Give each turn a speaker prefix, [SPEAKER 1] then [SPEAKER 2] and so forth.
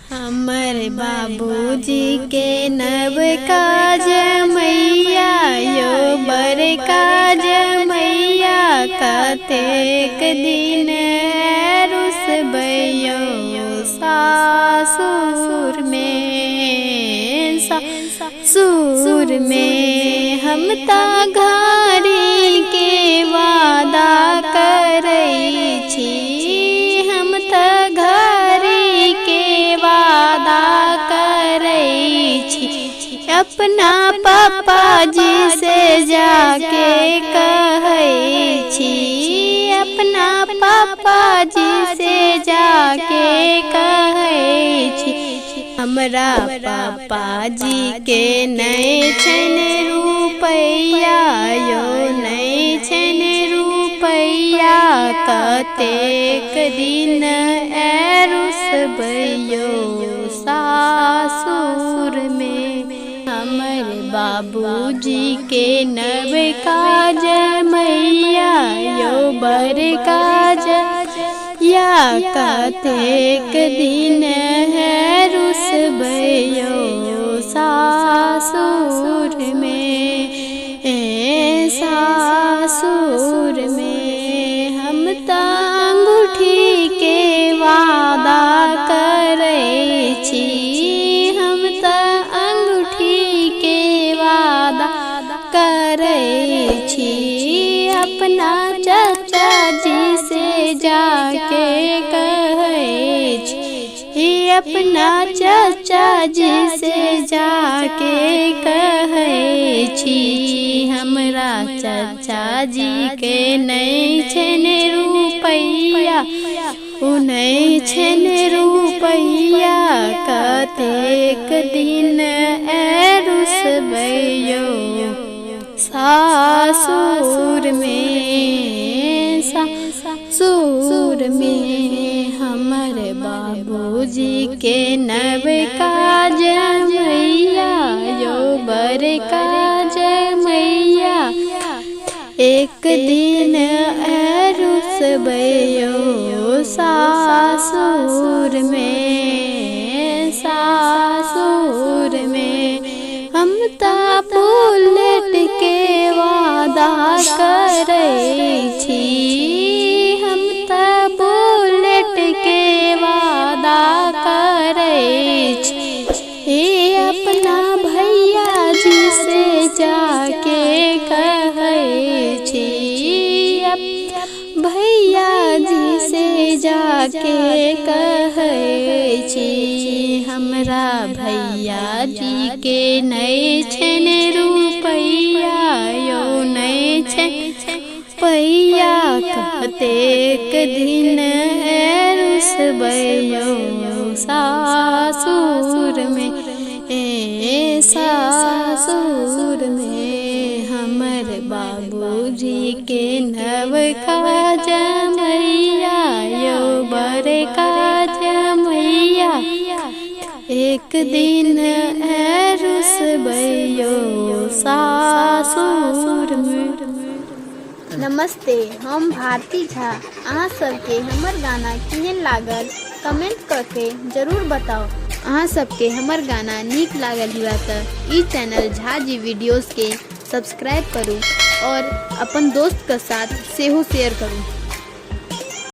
[SPEAKER 1] हमर बाबूजी के नव काज मैया यो बर काज मैया कतेक दिन रुसबैयो सासुर में हम ता घारी के वादा करै छी, हम ता घारी के वादा करै छी। अपना पापा जी से जाके कहै छी, अपना पापा जी से जाके कहै छी। हमरा पापा जी के नहीं छन रुपैया यो नहीं छन रुपैया कतेक दिन रुसबैयो सासुर में। हमर बाबूजी के नव काज मैया यो बर काज या कतेक दिन रुसबैयो सासुर में, सासुर में। हम ता अंगूठी के वादा करै छी, हम ता अंगूठी के वादा करै छी। अपना चाचा जी से जाके कहै छी, अपना चाचा जी से जाके कहै छी। हमरा चाचा जी के नहीं छन रुपैया, उ नहीं छन रुपैया कतेक दिन रुसबैयो सासुर में, सासुर में। हमर बाबूजी के नव काज मैया यो बर काज मैया एक दिन रुसबैयो सासुर में, सासुर में। हम ता बुलेट के वादा करै छी, हम ता बुलेट के वादा करै छी। अपना भैया जी से जाके कहै छी, भैया जी से जाके कहै छी। हमरा भैया जी के नहीं छन रुपैया यो नहीं छन रुपैया कतेक दिन रुसबैयो सासुर में, सासुर में। हमर बाबूजी के नव काज मैया यो बर काज मैया एक दिन रुसबैयो सासुर में।
[SPEAKER 2] नमस्ते, हम भारती झा। अहाँ सबके हमर गाना केहन लागल कमेंट करके जरूर बताओ। अहाँ सबके हमर गाना नीक लागल हुआ तो ई चैनल झा जी वीडियोस के सब्सक्राइब करूँ और अपन दोस्त के साथ सेहो शेयर करूँ।